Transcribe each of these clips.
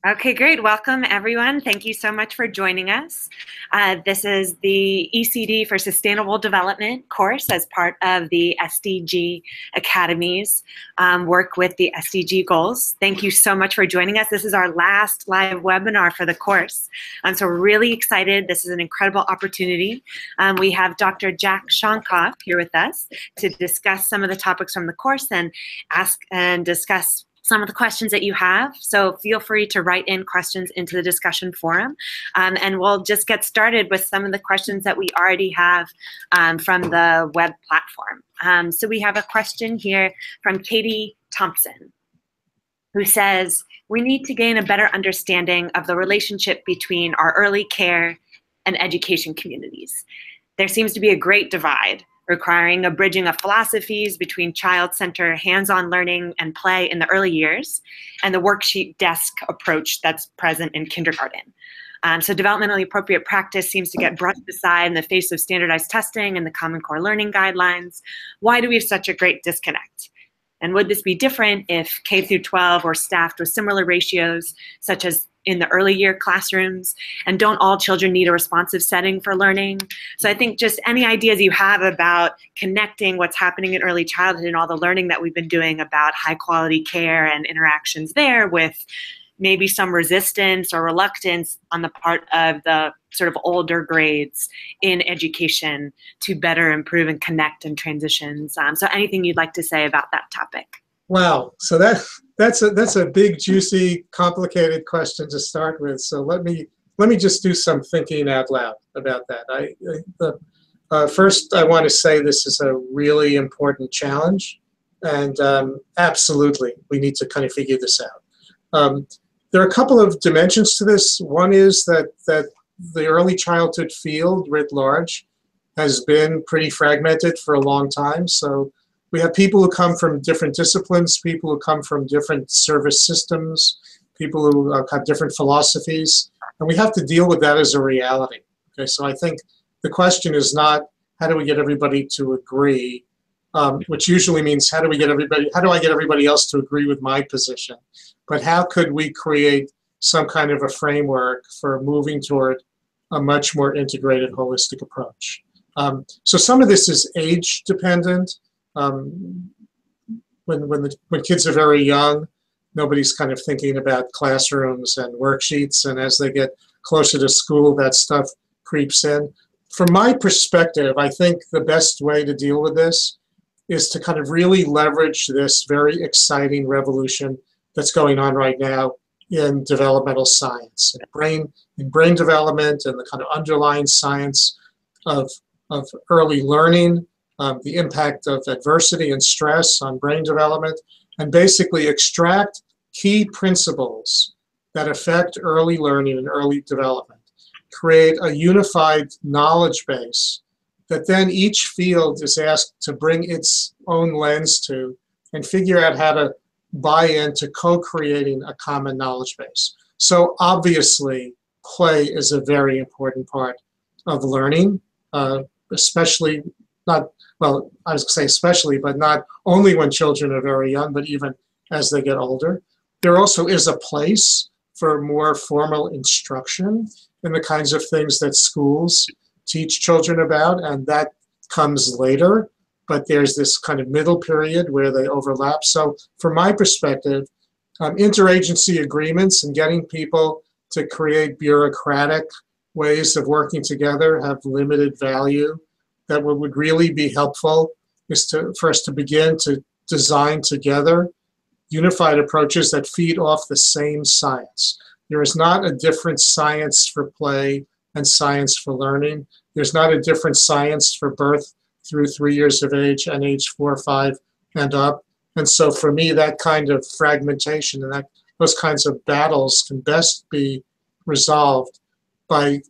Okay, great. Welcome, everyone. Thank you so much for joining us. This is the ECD for Sustainable Development course as part of the SDG Academy's work with the SDG goals. Thank you so much for joining us. This is our last live webinar for the course. So we're really excited. This is an incredible opportunity. We have Dr. Jack Shonkoff here with us to discuss some of the topics from the course and ask and discuss some of the questions that you have. So feel free to write in questions into the discussion forum. And we'll just get started with some of the questions that we already have from the web platform. So we have a question here from Katie Thompson, who says, we need to gain a better understanding of the relationship between our early care and education communities. There seems to be a great divide, requiring a bridging of philosophies between child-centered hands-on learning and play in the early years and the worksheet desk approach that's present in kindergarten. So developmentally appropriate practice seems to get brushed aside in the face of standardized testing and the Common Core learning guidelines. Why do we have such a great disconnect? And would this be different if K through 12 were staffed with similar ratios, such as in the early year classrooms? And don't all children need a responsive setting for learning? So I think just any ideas you have about connecting what's happening in early childhood and all the learning that we've been doing about high quality care and interactions there with maybe some resistance or reluctance on the part of the sort of older grades in education to better improve and connect and transitions. So anything you'd like to say about that topic? Wow, so that's a big, juicy, complicated question to start with. So let me just do some thinking out loud about that. First, I want to say this is a really important challenge, and absolutely, we need to kind of figure this out. There are a couple of dimensions to this. One is that the early childhood field writ large has been pretty fragmented for a long time. So we have people who come from different disciplines, people who come from different service systems, people who have different philosophies, and we have to deal with that as a reality. Okay, so I think the question is not how do we get everybody to agree, which usually means how do I get everybody else to agree with my position, but how could we create some kind of a framework for moving toward a much more integrated, holistic approach. So some of this is age dependent. When kids are very young, nobody's kind of thinking about classrooms and worksheets, and as they get closer to school, that stuff creeps in. From my perspective, I think the best way to deal with this is to kind of really leverage this very exciting revolution that's going on right now in developmental science, in brain development, and the kind of underlying science of early learning, the impact of adversity and stress on brain development, and basically extract key principles that affect early learning and early development. Create a unified knowledge base that then each field is asked to bring its own lens to and figure out how to buy into co-creating a common knowledge base. So obviously, play is a very important part of learning, especially not, well, I was going to say especially, but not only when children are very young, but even as they get older. There also is a place for more formal instruction in the kinds of things that schools teach children about, and that comes later. But there's this kind of middle period where they overlap. So from my perspective, interagency agreements and getting people to create bureaucratic ways of working together have limited value. That what would really be helpful is for us to begin to design together unified approaches that feed off the same science. There is not a different science for play and science for learning. There's not a different science for birth through 3 years of age and age 4 or 5 and up. And so for me, that kind of fragmentation and those kinds of battles can best be resolved by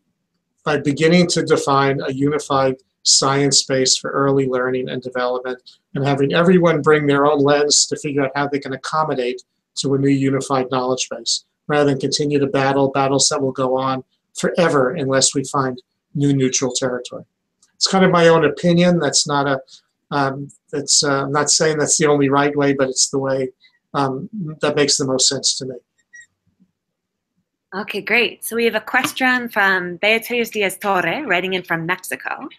beginning to define a unified science base for early learning and development, and having everyone bring their own lens to figure out how they can accommodate to a new unified knowledge base, rather than continue to battles that will go on forever unless we find new neutral territory. It's kind of my own opinion. That's not I'm not saying that's the only right way, but it's the way that makes the most sense to me. Okay, great. So we have a question from Beatriz Diaz Torre, writing in from Mexico.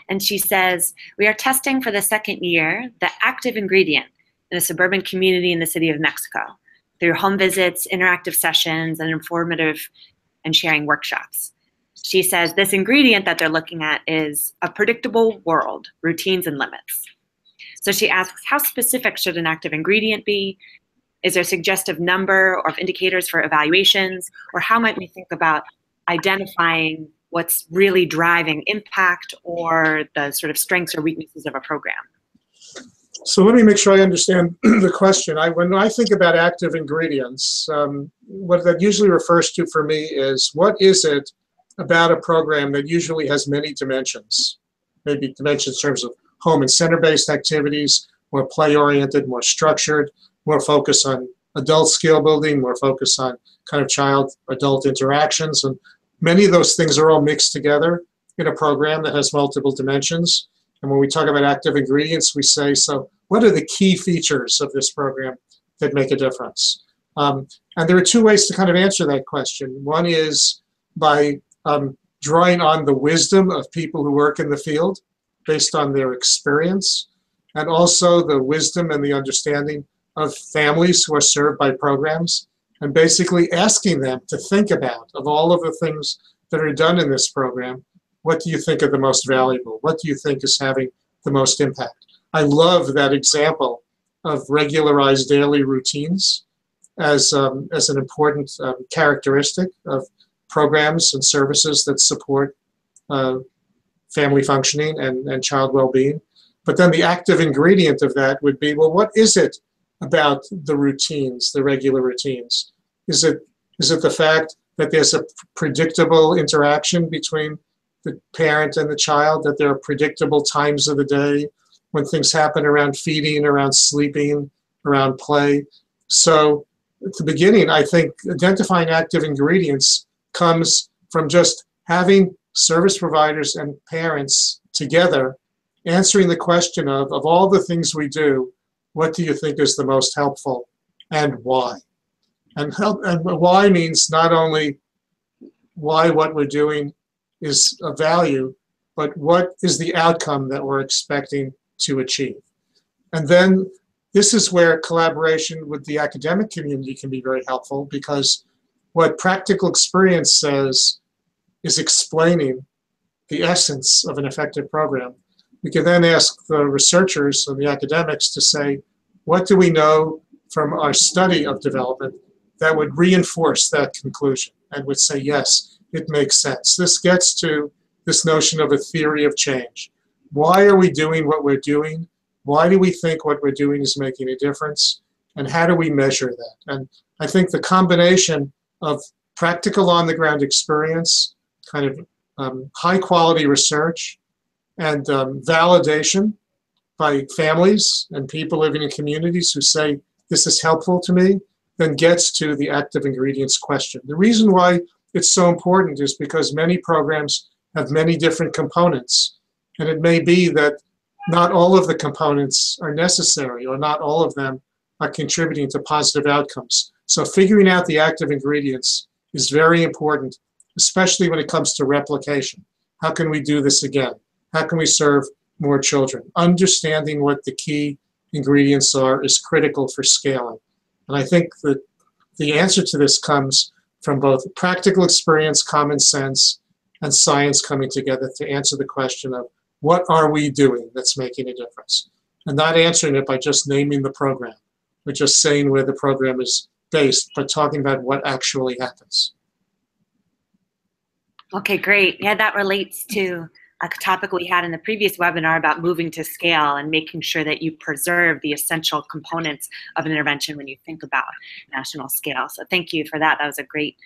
And she says, we are testing for the second year the active ingredient in a suburban community in the city of Mexico through home visits, interactive sessions, and informative and sharing workshops. She says this ingredient that they're looking at is a predictable world, routines and limits. So she asks, how specific should an active ingredient be? Is there a suggestive number or indicators for evaluations? Or how might we think about identifying what's really driving impact or the sort of strengths or weaknesses of a program? So let me make sure I understand the question. When I think about active ingredients, what that usually refers to for me is what is it about a program that usually has many dimensions? Maybe dimensions in terms of home and center-based activities, more play-oriented, more structured, more focus on adult skill building, more focus on kind of child-adult interactions. And many of those things are all mixed together in a program that has multiple dimensions. And when we talk about active ingredients, we say, so what are the key features of this program that make a difference? And there are two ways to kind of answer that question. One is by drawing on the wisdom of people who work in the field based on their experience, and also the wisdom and the understanding of families who are served by programs, and basically asking them to think about, of all of the things that are done in this program, what do you think are the most valuable? What do you think is having the most impact? I love that example of regularized daily routines as an important characteristic of programs and services that support family functioning and child well-being. But then the active ingredient of that would be, well, what is it about the routines, the regular routines? Is it the fact that there's a predictable interaction between the parent and the child, that there are predictable times of the day when things happen around feeding, around sleeping, around play? So at the beginning, I think identifying active ingredients comes from just having service providers and parents together answering the question of all the things we do, what do you think is the most helpful and why? And why means not only why what we're doing is of value, but what is the outcome that we're expecting to achieve? And then this is where collaboration with the academic community can be very helpful, because what practical experience says is explaining the essence of an effective program. We can then ask the researchers and the academics to say, what do we know from our study of development that would reinforce that conclusion and would say, yes, it makes sense. This gets to this notion of a theory of change. Why are we doing what we're doing? Why do we think what we're doing is making a difference? And how do we measure that? And I think the combination of practical on-the-ground experience, kind of high-quality research, and validation by families and people living in communities who say, this is helpful to me, then gets to the active ingredients question. The reason why it's so important is because many programs have many different components. And it may be that not all of the components are necessary, or not all of them are contributing to positive outcomes. So figuring out the active ingredients is very important, especially when it comes to replication. How can we do this again? How can we serve more children? Understanding what the key ingredients are is critical for scaling. And I think that the answer to this comes from both practical experience, common sense, and science coming together to answer the question of what are we doing that's making a difference? And not answering it by just naming the program, or just saying where the program is based, but talking about what actually happens. Okay, great. Yeah, that relates to a topic we had in the previous webinar about moving to scale and making sure that you preserve the essential components of an intervention when you think about national scale. So thank you for that. That was a great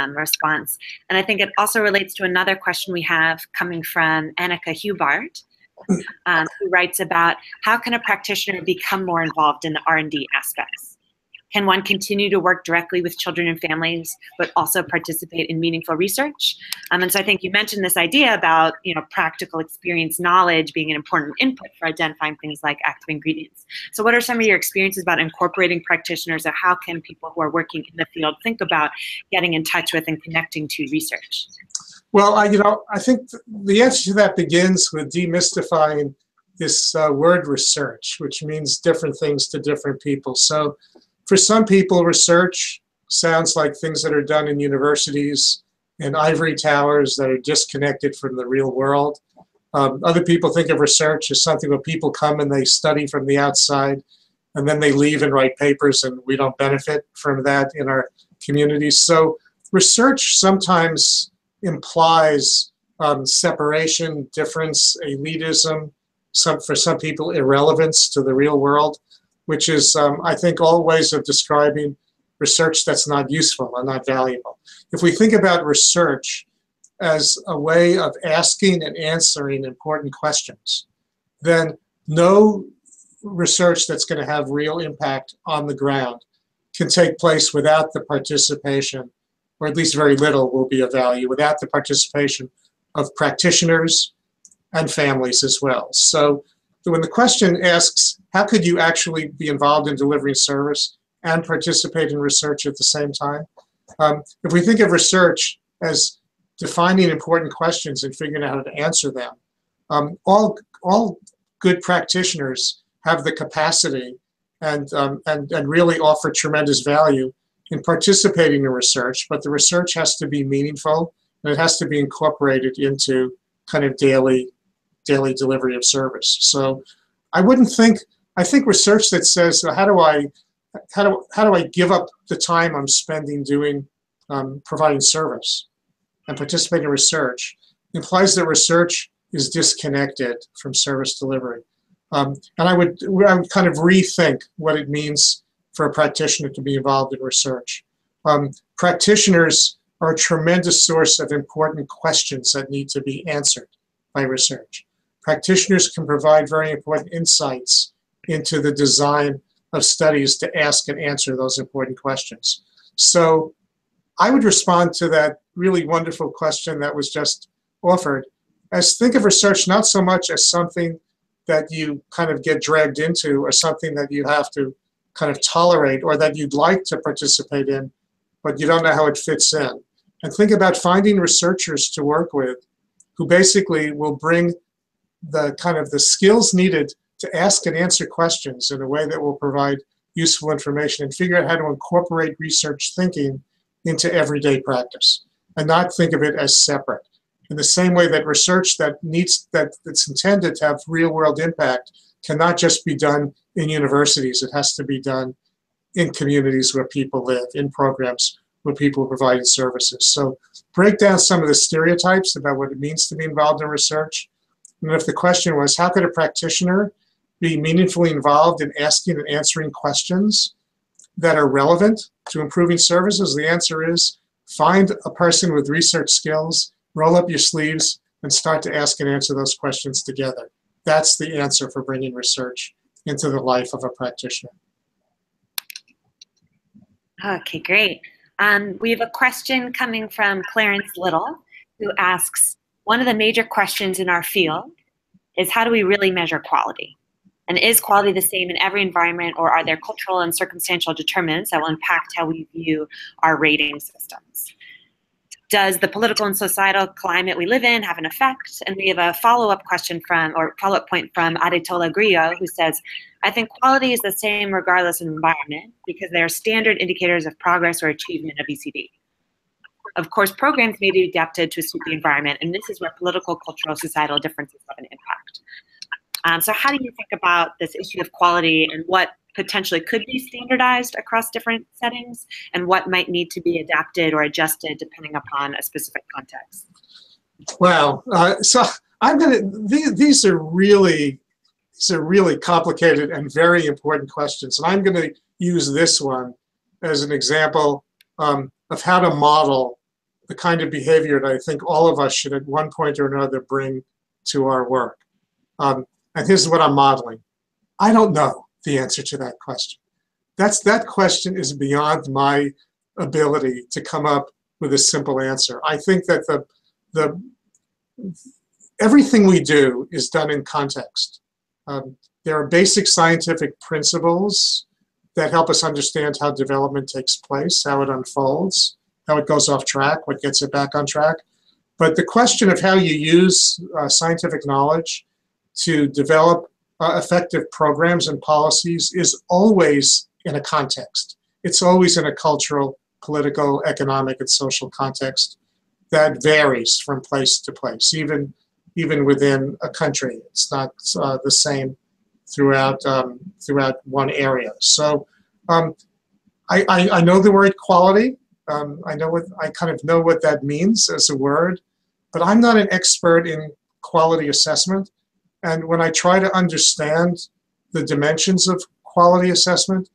response. And I think it also relates to another question we have coming from Annika Hubart, who writes about how can a practitioner become more involved in the R&D aspects? Can one continue to work directly with children and families, but also participate in meaningful research? And so I think you mentioned this idea about, practical experience knowledge being an important input for identifying things like active ingredients. So what are some of your experiences about incorporating practitioners, or how can people who are working in the field think about getting in touch with and connecting to research? Well, I think the answer to that begins with demystifying this word research, which means different things to different people. So for some people, research sounds like things that are done in universities and ivory towers that are disconnected from the real world. Other people think of research as something where people come and they study from the outside, and then they leave and write papers, and we don't benefit from that in our communities. So research sometimes implies separation, difference, elitism, for some people, irrelevance to the real world, which is, I think, all ways of describing research that's not useful and not valuable. If we think about research as a way of asking and answering important questions, then no research that's going to have real impact on the ground can take place without the participation, or at least very little will be of value, without the participation of practitioners and families as well. So when the question asks, how could you actually be involved in delivering service and participate in research at the same time? If we think of research as defining important questions and figuring out how to answer them, all good practitioners have the capacity and really offer tremendous value in participating in research, but the research has to be meaningful, and it has to be incorporated into kind of daily delivery of service. So I think research that says, how do I give up the time I'm spending doing providing service and participating in research, implies that research is disconnected from service delivery. And I would kind of rethink what it means for a practitioner to be involved in research. Practitioners are a tremendous source of important questions that need to be answered by research. Practitioners can provide very important insights into the design of studies to ask and answer those important questions. So I would respond to that really wonderful question that was just offered as, think of research not so much as something that you kind of get dragged into, or something that you have to kind of tolerate, or that you'd like to participate in, but you don't know how it fits in. And think about finding researchers to work with who basically will bring the kind of the skills needed to ask and answer questions in a way that will provide useful information, and figure out how to incorporate research thinking into everyday practice and not think of it as separate. In the same way that research that's intended to have real-world impact cannot just be done in universities. It has to be done in communities where people live, in programs where people are providing services. So break down some of the stereotypes about what it means to be involved in research. And if the question was, how could a practitioner be meaningfully involved in asking and answering questions that are relevant to improving services, the answer is find a person with research skills, roll up your sleeves, and start to ask and answer those questions together. That's the answer for bringing research into the life of a practitioner. Okay, great. We have a question coming from Clarence Little, who asks, one of the major questions in our field is, how do we really measure quality? And is quality the same in every environment, or are there cultural and circumstantial determinants that will impact how we view our rating systems? Does the political and societal climate we live in have an effect? And we have a follow-up question follow-up point from Adetola Grillo, who says, I think quality is the same regardless of environment, because they are standard indicators of progress or achievement of ECD. Of course, programs may be adapted to suit the environment, and this is where political, cultural, societal differences have an impact. So how do you think about this issue of quality, and what potentially could be standardized across different settings, and what might need to be adapted or adjusted depending upon a specific context? Wow. So I'm going to, these are really complicated and very important questions. And I'm going to use this one as an example of how to model the kind of behavior that I think all of us should at one point or another bring to our work. And here's what I'm modeling. I don't know the answer to that question. that question is beyond my ability to come up with a simple answer. I think that the everything we do is done in context. There are basic scientific principles that help us understand how development takes place, how it unfolds, how it goes off track, what gets it back on track. But the question of how you use scientific knowledge to develop effective programs and policies is always in a context. It's always in a cultural, political, economic, and social context that varies from place to place, even within a country. It's not the same throughout one area. So I know the word quality. I kind of know what that means as a word, but I'm not an expert in quality assessment. And when I try to understand the dimensions of quality assessment,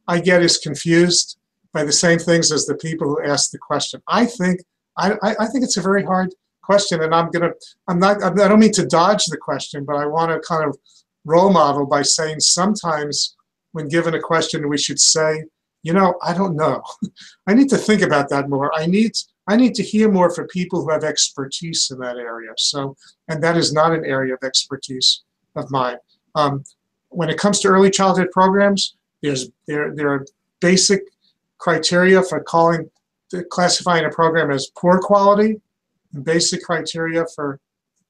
I get as confused by the same things as the people who ask the question. I think it's a very hard question, and I don't mean to dodge the question, but I want to kind of role model by saying sometimes when given a question, we should say, I don't know. I need to think about that more. I need to hear more from people who have expertise in that area. And that is not an area of expertise of mine. When it comes to early childhood programs, there are basic criteria for classifying a program as poor quality, and basic criteria for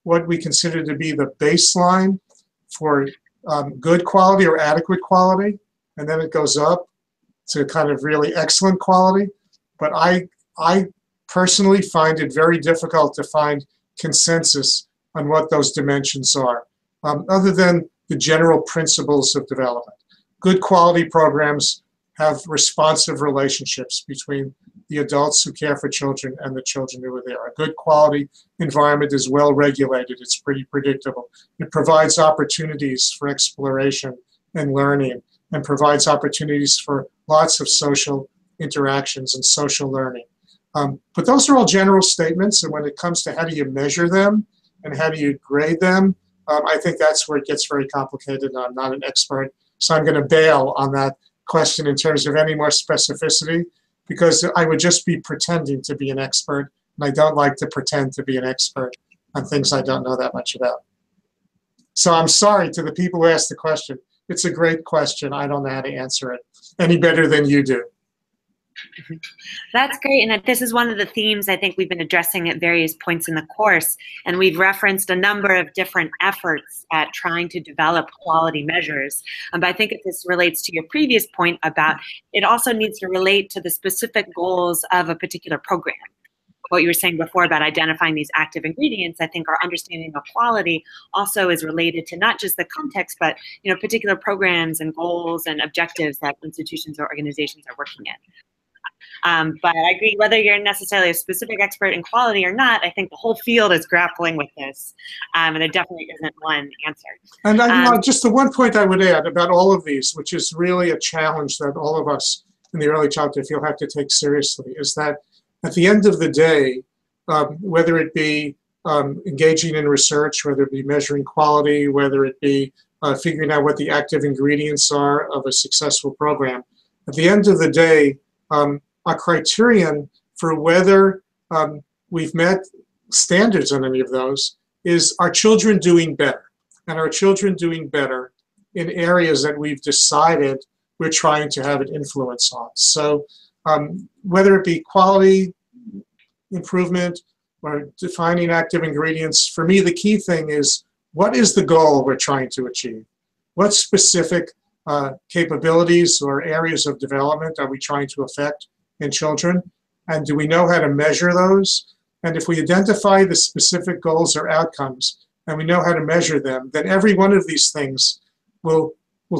what we consider to be the baseline for good quality or adequate quality, and then it goes up to kind of really excellent quality. But I personally find it very difficult to find consensus on what those dimensions are, other than the general principles of development. Good quality programs have responsive relationships between the adults who care for children and the children who are there. A good quality environment is well regulated. It's pretty predictable. It provides opportunities for exploration and learning, and provides opportunities for lots of social interactions and social learning. But those are all general statements, and when it comes to how do you measure them and how do you grade them, I think that's where it gets very complicated. I'm not an expert, so I'm going to bail on that question in terms of any more specificity, because I would just be pretending to be an expert, and I don't like to pretend to be an expert on things I don't know that much about. So I'm sorry to the people who asked the question. It's a great question. I don't know how to answer it any better than you do. That's great. And this is one of the themes I think we've been addressing at various points in the course. And we've referenced a number of different efforts at trying to develop quality measures. But I think if this relates to your previous point about it also needs to relate to the specific goals of a particular program. What you were saying before about identifying these active ingredients, I think our understanding of quality also is related to not just the context, but particular programs and goals and objectives that institutions or organizations are working in. But I agree, whether you're necessarily a specific expert in quality or not, I think the whole field is grappling with this, and there definitely isn't one answer. And just the one point I would add about all of these, which is really a challenge that all of us in the early childhood field have to take seriously, is that at the end of the day, whether it be engaging in research, whether it be measuring quality, whether it be figuring out what the active ingredients are of a successful program, at the end of the day, our criterion for whether we've met standards on any of those is, are children doing better? And are children doing better in areas that we've decided we're trying to have an influence on? So whether it be quality improvement or defining active ingredients, for me the key thing is, what is the goal we're trying to achieve? What specific capabilities or areas of development are we trying to affect in children? And do we know how to measure those? And if we identify the specific goals or outcomes and we know how to measure them, then every one of these things will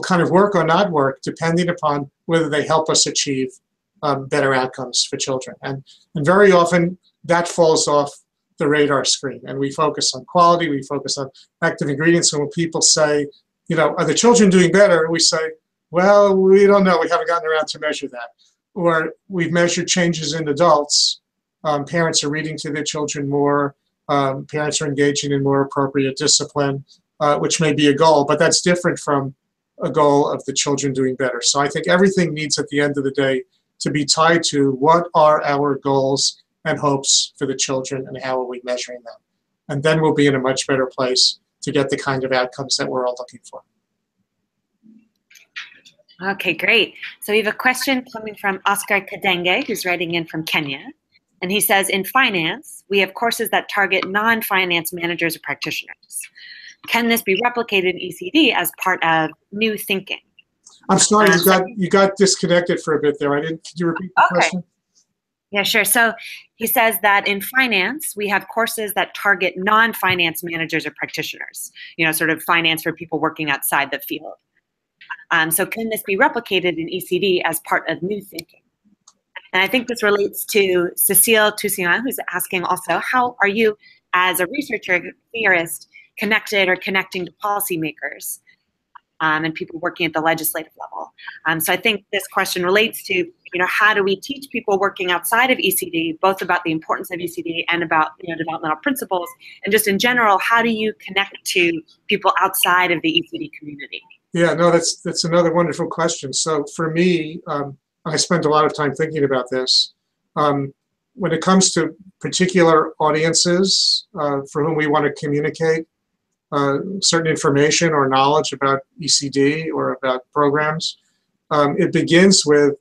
kind of work or not work depending upon whether they help us achieve better outcomes for children. And very often that falls off the radar screen, and we focus on quality, we focus on active ingredients. And when people say, are the children doing better? We say, well, we don't know. We haven't gotten around to measure that. Or we've measured changes in adults. Parents are reading to their children more. Parents are engaging in more appropriate discipline, which may be a goal, but that's different from a goal of the children doing better. So I think everything needs at the end of the day to be tied to what are our goals and hopes for the children and how are we measuring them. And then we'll be in a much better place to get the kind of outcomes that we're all looking for. Okay, great. So we have a question coming from Oscar Kadenge, who's writing in from Kenya. And he says, in finance, we have courses that target non-finance managers or practitioners. Can this be replicated in ECD as part of new thinking? I'm sorry, you got disconnected for a bit there. Could you repeat the question? Yeah, sure. So he says that in finance, we have courses that target non-finance managers or practitioners, sort of finance for people working outside the field. So can this be replicated in ECD as part of new thinking? And I think this relates to Cecile Toussaint, who's asking also, how are you as a researcher, theorist, connecting to policymakers and people working at the legislative level? So I think this question relates to, how do we teach people working outside of ECD, both about the importance of ECD and about, developmental principles, and just in general, how do you connect to people outside of the ECD community? Yeah, no, that's another wonderful question. So for me, I spent a lot of time thinking about this. When it comes to particular audiences for whom we want to communicate certain information or knowledge about ECD or about programs, it begins with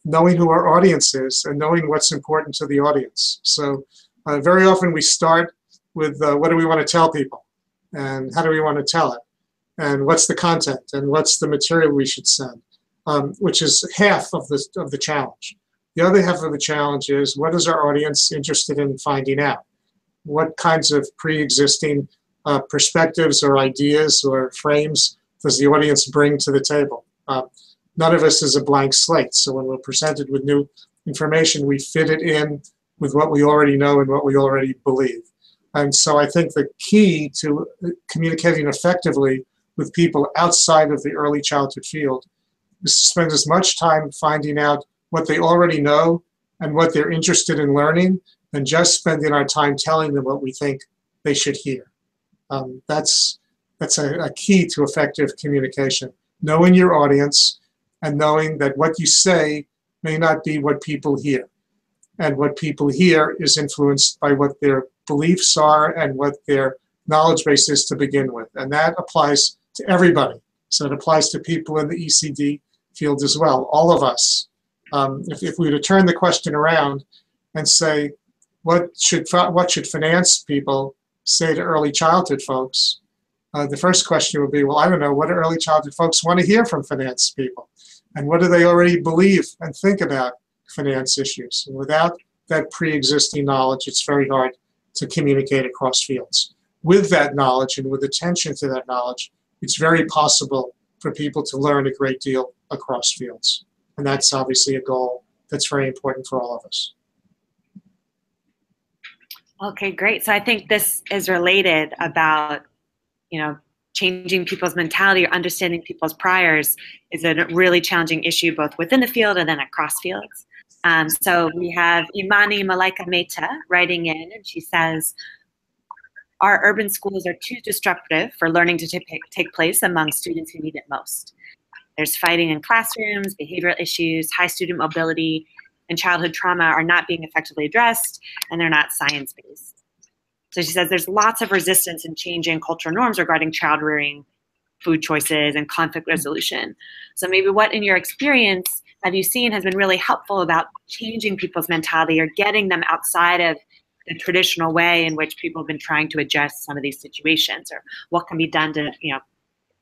knowing who our audience is and knowing what's important to the audience. So very often we start with what do we want to tell people and how do we want to tell it and what's the content and what's the material we should send, which is half of the challenge. The other half of the challenge is what is our audience interested in finding out? What kinds of pre-existing perspectives or ideas or frames does the audience bring to the table? None of us is a blank slate, so when we're presented with new information, we fit it in with what we already know and what we already believe. And so I think the key to communicating effectively with people outside of the early childhood field is to spend as much time finding out what they already know and what they're interested in learning than just spending our time telling them what we think they should hear. That's a key to effective communication. Knowing your audience and knowing that what you say may not be what people hear. And what people hear is influenced by what their beliefs are and what their knowledge base is to begin with. And that applies to everybody. So it applies to people in the ECD field as well, all of us. If we were to turn the question around and say, what should finance people say to early childhood folks? The first question would be, well, I don't know, what do early childhood folks want to hear from finance people? And what do they already believe and think about finance issues? And without that pre-existing knowledge, it's very hard to communicate across fields. With that knowledge and with attention to that knowledge, it's very possible for people to learn a great deal across fields. And that's obviously a goal that's very important for all of us. Okay, great. So I think this is related about, changing people's mentality or understanding people's priors is a really challenging issue both within the field and then across fields. So we have Imani Malaika Mehta writing in, and she says, our urban schools are too disruptive for learning to take place among students who need it most. There's fighting in classrooms, behavioral issues, high student mobility, and childhood trauma are not being effectively addressed, and they're not science-based. So she says there's lots of resistance in changing cultural norms regarding child rearing, food choices, and conflict resolution. So maybe what in your experience have you seen has been really helpful about changing people's mentality or getting them outside of the traditional way in which people have been trying to adjust some of these situations, or what can be done to,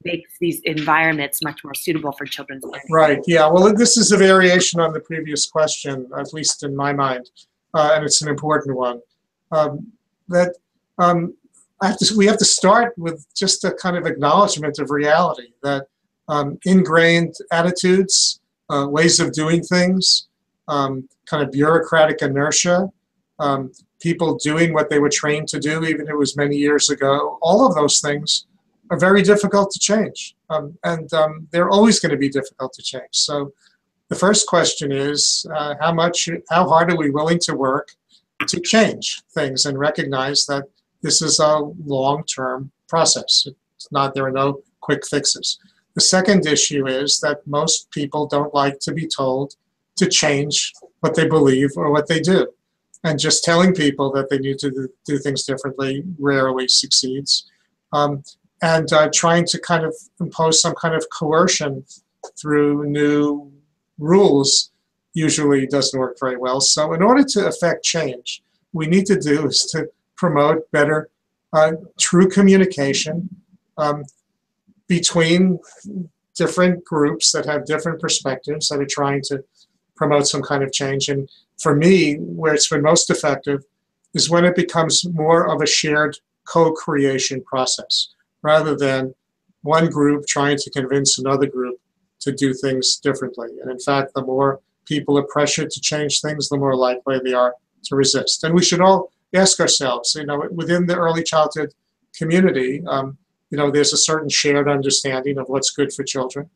make these environments much more suitable for children's learning? Right, yeah, well, this is a variation on the previous question, at least in my mind, and it's an important one. We have to start with just a kind of acknowledgement of reality that ingrained attitudes, ways of doing things, kind of bureaucratic inertia, people doing what they were trained to do, even if it was many years ago, all of those things are very difficult to change. And they're always going to be difficult to change. So the first question is, how hard are we willing to work to change things and recognize that this is a long-term process. It's not, there are no quick fixes. The second issue is that most people don't like to be told to change what they believe or what they do. And just telling people that they need to do things differently rarely succeeds. And trying to kind of impose some kind of coercion through new rules usually doesn't work very well. So in order to affect change, we need to do is to promote better true communication between different groups that have different perspectives that are trying to promote some kind of change. And for me, where it's been most effective is when it becomes more of a shared co-creation process, rather than one group trying to convince another group to do things differently. And in fact, the more people are pressured to change things, the more likely they are to resist. And we should all ask ourselves, within the early childhood community, there's a certain shared understanding of what's good for children.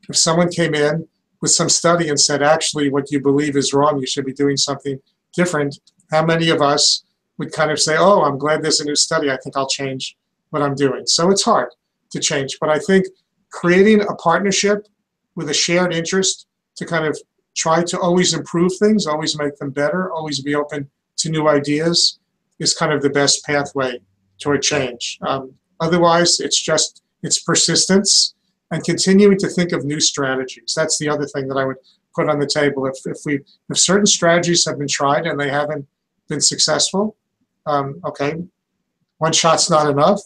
If someone came in with some study and said, actually, what you believe is wrong, you should be doing something different, how many of us would kind of say, oh, I'm glad there's a new study, I think I'll change what I'm doing. So it's hard to change. But I think creating a partnership with a shared interest to kind of try to always improve things, always make them better, always be open to new ideas is kind of the best pathway toward change. Otherwise, it's persistence and continuing to think of new strategies. That's the other thing that I would put on the table. If certain strategies have been tried and they haven't been successful, okay, one shot's not enough.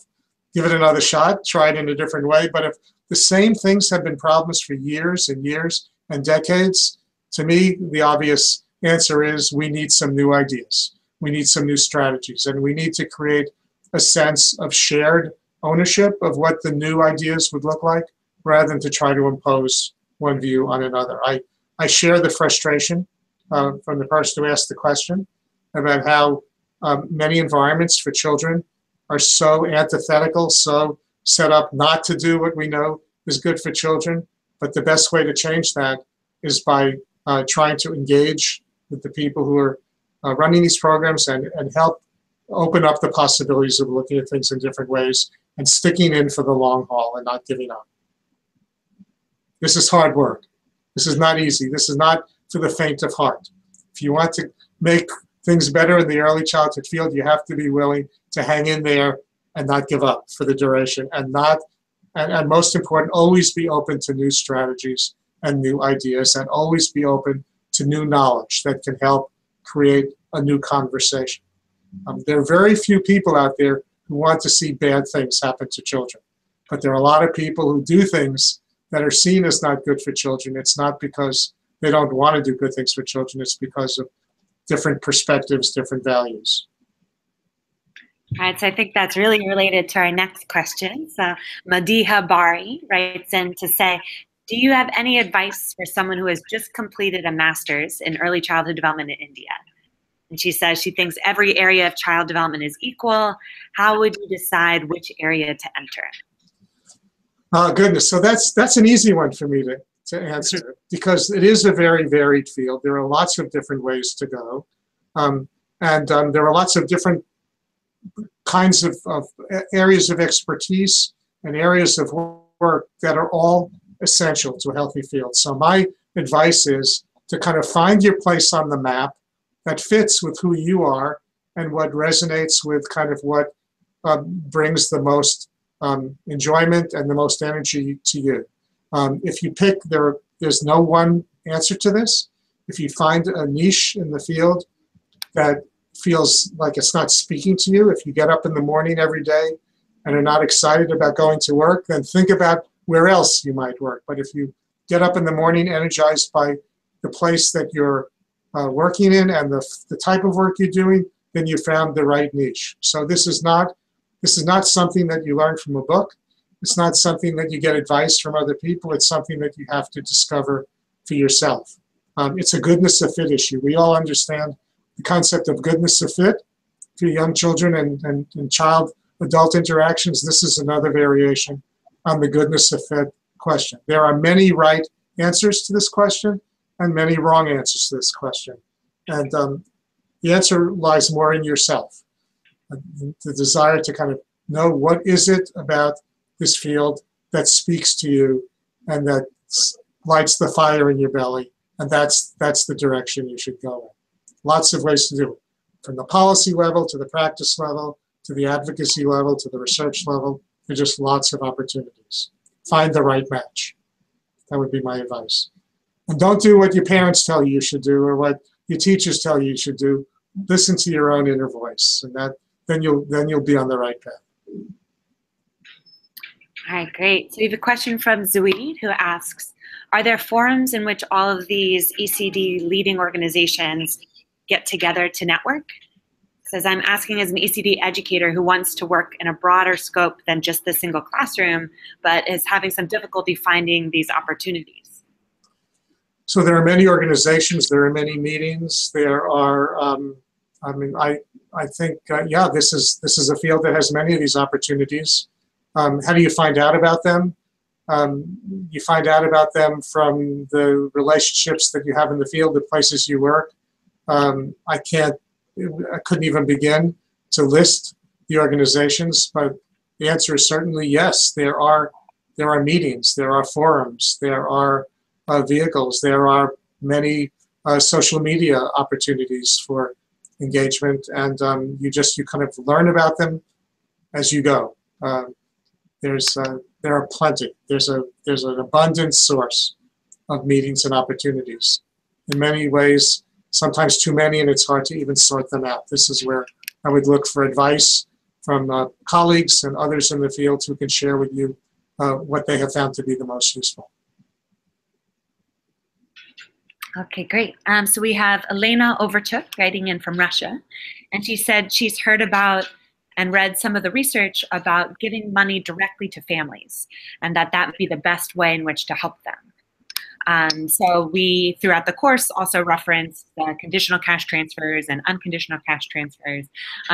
Give it another shot, try it in a different way. But if the same things have been problems for years and years and decades, to me, the obvious answer is we need some new ideas. We need some new strategies, and we need to create a sense of shared ownership of what the new ideas would look like, rather than to try to impose one view on another. I share the frustration from the person who asked the question about how many environments for children are so antithetical, so set up not to do what we know is good for children. But the best way to change that is by trying to engage with the people who are running these programs and help open up the possibilities of looking at things in different ways and sticking in for the long haul and not giving up. This is hard work. This is not easy. This is not for the faint of heart. If you want to make things better in the early childhood field, you have to be willing to hang in there and not give up for the duration, and most important, always be open to new strategies and new ideas, and always be open to new knowledge that can help create a new conversation. There are very few people out there who want to see bad things happen to children, but there are a lot of people who do things that are seen as not good for children. It's not because they don't want to do good things for children, it's because of different perspectives, different values. All right, so I think that's really related to our next question. So Madiha Bari writes in to say, do you have any advice for someone who has just completed a master's in early childhood development in India? And she says she thinks every area of child development is equal. How would you decide which area to enter? Oh, goodness. So that's an easy one for me to answer, because it is a very varied field. There are lots of different ways to go. There are lots of different kinds of areas of expertise and areas of work that are all essential to a healthy field. So my advice is to kind of find your place on the map that fits with who you are and what resonates with kind of what brings the most enjoyment and the most energy to you. If you pick, there's no one answer to this. If you find a niche in the field that feels like it's not speaking to you, if you get up in the morning every day and are not excited about going to work, then think about where else you might work. But if you get up in the morning energized by the place that you're working in and the type of work you're doing, then you found the right niche. So this is not something that you learn from a book. It's not something that you get advice from other people. It's something that you have to discover for yourself. It's a goodness of fit issue. We all understand the concept of goodness of fit for young children and child-adult interactions. This is another variation on the goodness of fit question. There are many right answers to this question and many wrong answers to this question. And the answer lies more in yourself. The desire to kind of know what is it about this field that speaks to you and that lights the fire in your belly, and that's the direction you should go in. Lots of ways to do it, from the policy level to the practice level to the advocacy level to the research level. There's just lots of opportunities. Find the right match. That would be my advice. And don't do what your parents tell you should do or what your teachers tell you should do. Listen to your own inner voice, and then you'll be on the right path. All right, great. So we have a question from Zuid, who asks, are there forums in which all of these ECD leading organizations get together to network? Says, I'm asking as an ECD educator who wants to work in a broader scope than just the single classroom, but is having some difficulty finding these opportunities. So there are many organizations, there are many meetings, there are, I think, yeah, this is a field that has many of these opportunities. How do you find out about them? You find out about them from the relationships that you have in the field, the places you work. I couldn't even begin to list the organizations, but the answer is certainly yes. There are meetings, there are forums, there are vehicles, there are many social media opportunities for engagement, and you kind of learn about them as you go. There are plenty. There's an abundant source of meetings and opportunities. In many ways, sometimes too many, and it's hard to even sort them out. This is where I would look for advice from colleagues and others in the field who can share with you what they have found to be the most useful. Okay, great. So we have Elena Overchuk writing in from Russia, and she said she's heard about and read some of the research about giving money directly to families, and that would be the best way in which to help them. So we, throughout the course, also reference the conditional cash transfers and unconditional cash transfers.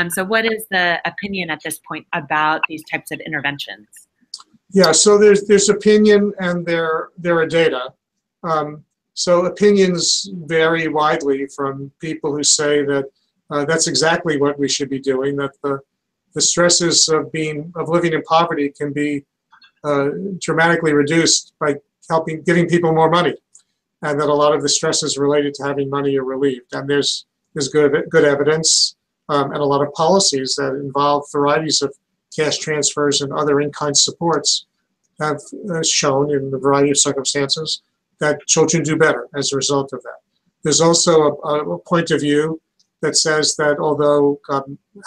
So what is the opinion at this point about these types of interventions? Yeah, so there's opinion and there are data. So opinions vary widely from people who say that that's exactly what we should be doing, that the stresses of living in poverty can be dramatically reduced by giving people more money, and that a lot of the stresses related to having money are relieved. And there's good evidence and a lot of policies that involve varieties of cash transfers and other in-kind supports have shown in a variety of circumstances that children do better as a result of that. There's also a point of view that says that although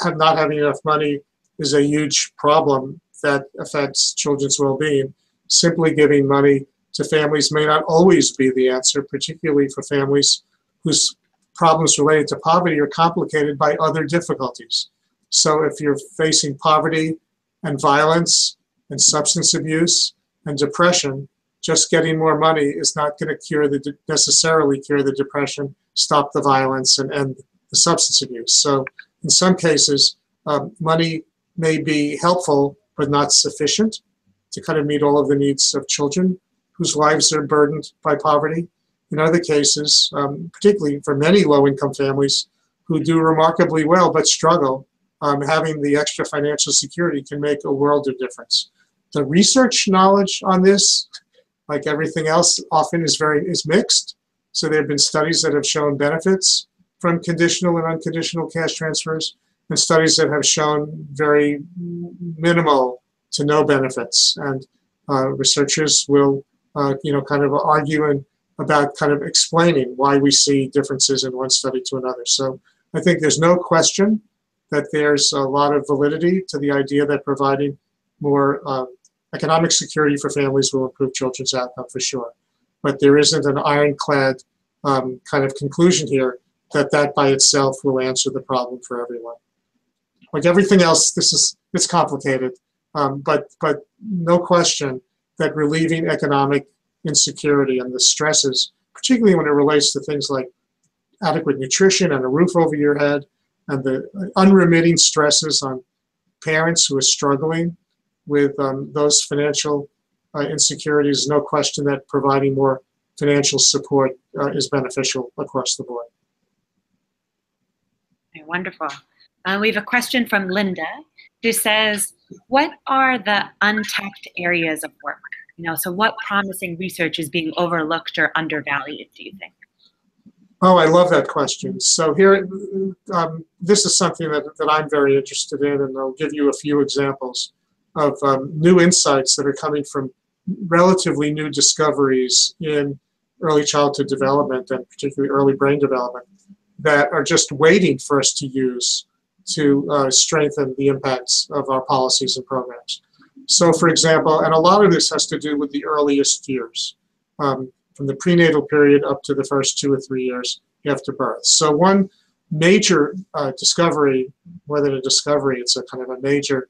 not having enough money is a huge problem that affects children's well-being, simply giving money to families may not always be the answer, particularly for families whose problems related to poverty are complicated by other difficulties. So if you're facing poverty and violence and substance abuse and depression, just getting more money is not going to necessarily cure the depression, stop the violence, and end the substance abuse. So in some cases, money may be helpful but not sufficient to kind of meet all of the needs of children whose lives are burdened by poverty. In other cases, particularly for many low-income families who do remarkably well but struggle, having the extra financial security can make a world of difference. The research knowledge on this, like everything else, often is mixed. So there have been studies that have shown benefits from conditional and unconditional cash transfers, and studies that have shown very minimal to no benefits. And researchers will, kind of argue about kind of explaining why we see differences in one study to another. So I think there's no question that there's a lot of validity to the idea that providing more economic security for families will improve children's outcome for sure. But there isn't an ironclad kind of conclusion here that by itself will answer the problem for everyone. Like everything else, it's complicated, but no question that relieving economic insecurity and the stresses, particularly when it relates to things like adequate nutrition and a roof over your head, and the unremitting stresses on parents who are struggling with those financial insecurities, no question that providing more financial support is beneficial across the board. Okay, wonderful. We have a question from Linda who says, what are the untapped areas of work? So what promising research is being overlooked or undervalued, do you think? Oh, I love that question. So here, this is something that I'm very interested in, and I'll give you a few examples of new insights that are coming from relatively new discoveries in early childhood development and particularly early brain development that are just waiting for us to use to strengthen the impacts of our policies and programs. So for example, and a lot of this has to do with the earliest years, from the prenatal period up to the first 2 or 3 years after birth. So one major discovery, more than a discovery, it's a kind of a major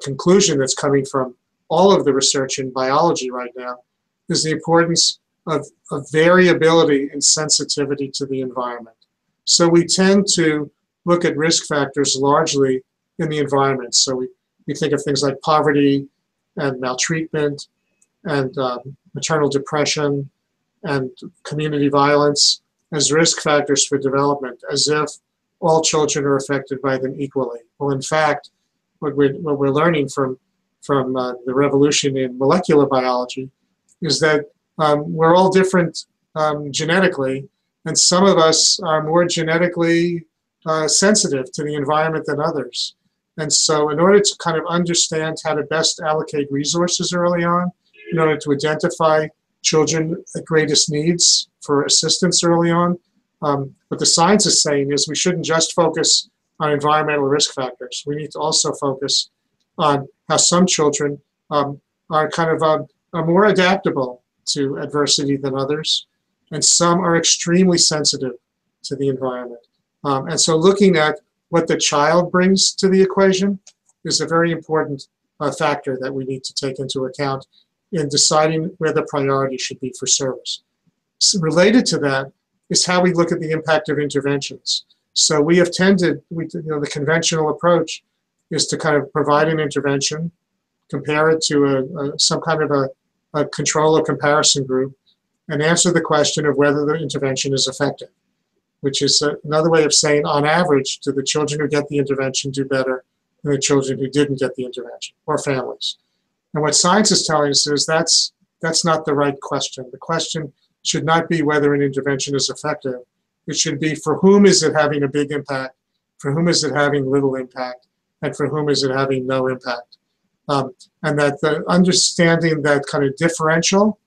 conclusion that's coming from all of the research in biology right now, is the importance of variability and sensitivity to the environment. So we tend to look at risk factors largely in the environment. So we think of things like poverty and maltreatment and maternal depression and community violence as risk factors for development, as if all children are affected by them equally. Well, in fact, what we're learning from the revolution in molecular biology is that we're all different genetically, and some of us are more genetically sensitive to the environment than others. And so in order to kind of understand how to best allocate resources early on, in order to identify children at greatest needs for assistance early on, what the science is saying is we shouldn't just focus on environmental risk factors. We need to also focus on how some children are kind of are more adaptable to adversity than others, and some are extremely sensitive to the environment. And so looking at what the child brings to the equation is a very important factor that we need to take into account in deciding where the priority should be for service. So related to that is how we look at the impact of interventions. So we have tended, the conventional approach is to kind of provide an intervention, compare it to some kind of a control or comparison group, and answer the question of whether the intervention is effective, which is another way of saying, on average, do the children who get the intervention do better than the children who didn't get the intervention, or families? And what science is telling us is that's not the right question. The question should not be whether an intervention is effective. It should be, for whom is it having a big impact, for whom is it having little impact, and for whom is it having no impact. And that the understanding that kind of differential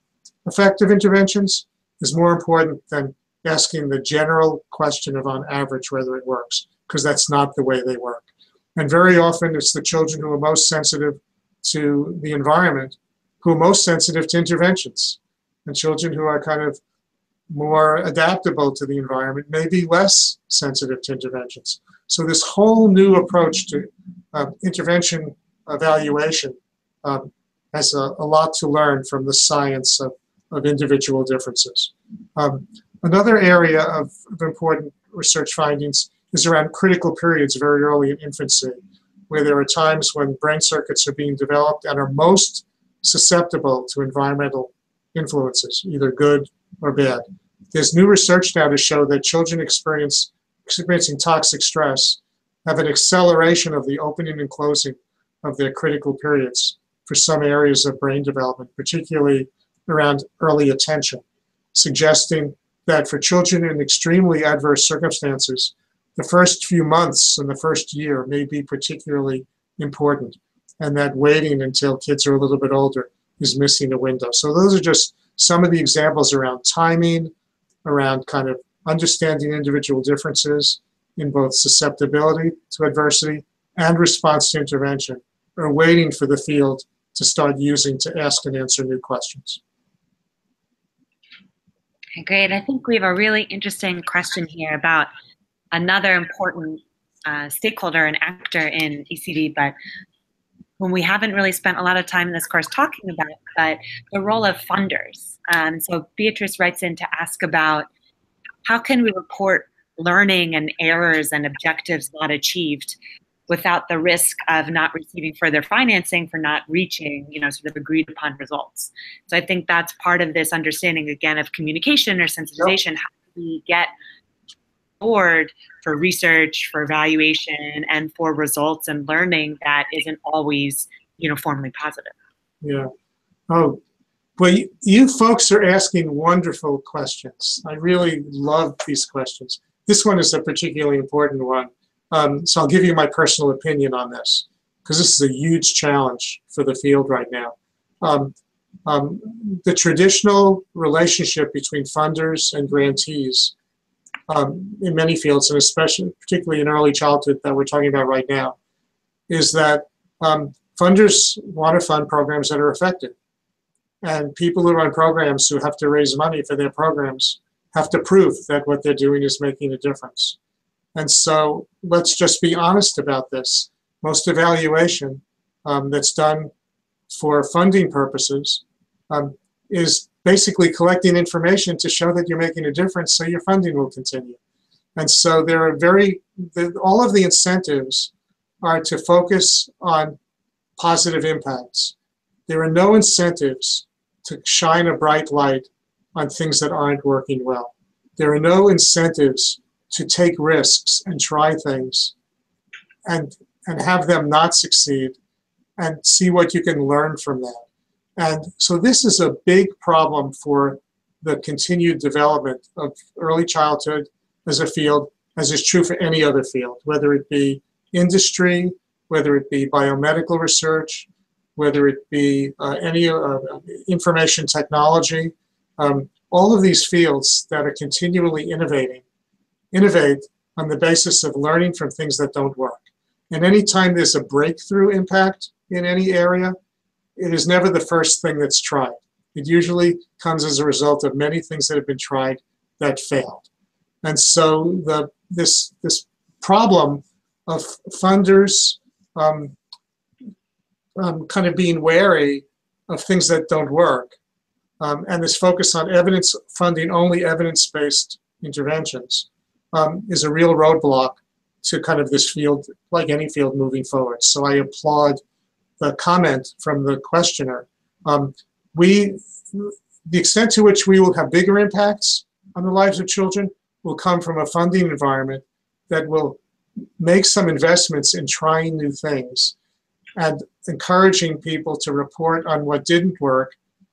effect of interventions is more important than asking the general question of, on average, whether it works, because that's not the way they work. And very often it's the children who are most sensitive to the environment who are most sensitive to interventions. And children who are kind of more adaptable to the environment may be less sensitive to interventions. So this whole new approach to intervention evaluation has a lot to learn from the science of individual differences. Another area of important research findings is around critical periods very early in infancy, where there are times when brain circuits are being developed and are most susceptible to environmental influences, either good or bad. There's new research now to show that children experiencing toxic stress have an acceleration of the opening and closing of their critical periods for some areas of brain development, particularly around early attention, suggesting that for children in extremely adverse circumstances, the first few months and the first year may be particularly important, and that waiting until kids are a little bit older is missing a window. So those are just some of the examples around timing, around kind of understanding individual differences in both susceptibility to adversity and response to intervention, or waiting for the field to start using to ask and answer new questions. Okay, great. I think we have a really interesting question here about another important stakeholder and actor in ECD, but whom we haven't really spent a lot of time in this course talking about, but the role of funders. So Beatrice writes in to ask about how can we report learning and errors and objectives not achieved without the risk of not receiving further financing for not reaching, sort of agreed upon results. So I think that's part of this understanding, again, of communication or sensitization. Yep. How do we get forward for research, for evaluation, and for results and learning that isn't always uniformly positive? Yeah. Oh, Well, you folks are asking wonderful questions. I really love these questions. This one is a particularly important one. So I'll give you my personal opinion on this, because this is a huge challenge for the field right now. The traditional relationship between funders and grantees in many fields, and especially, particularly in early childhood that we're talking about right now, is that funders want to fund programs that are effective. And people who run programs who have to raise money for their programs have to prove that what they're doing is making a difference. And so let's just be honest about this. Most evaluation that's done for funding purposes is basically collecting information to show that you're making a difference so your funding will continue. And so there are all of the incentives are to focus on positive impacts. There are no incentives to shine a bright light on things that aren't working well. There are no incentives to take risks and try things and have them not succeed and see what you can learn from that. And so this is a big problem for the continued development of early childhood as a field, as is true for any other field, whether it be industry, whether it be biomedical research, whether it be any information technology. All of these fields that are continually innovate on the basis of learning from things that don't work. And anytime there's a breakthrough impact in any area, it is never the first thing that's tried. It usually comes as a result of many things that have been tried that failed. And so this problem of funders kind of being wary of things that don't work, and this focus on funding only evidence-based interventions is a real roadblock to kind of this field, like any field moving forward. So I applaud the comment from the questioner. The extent to which we will have bigger impacts on the lives of children will come from a funding environment that will make some investments in trying new things and encouraging people to report on what didn't work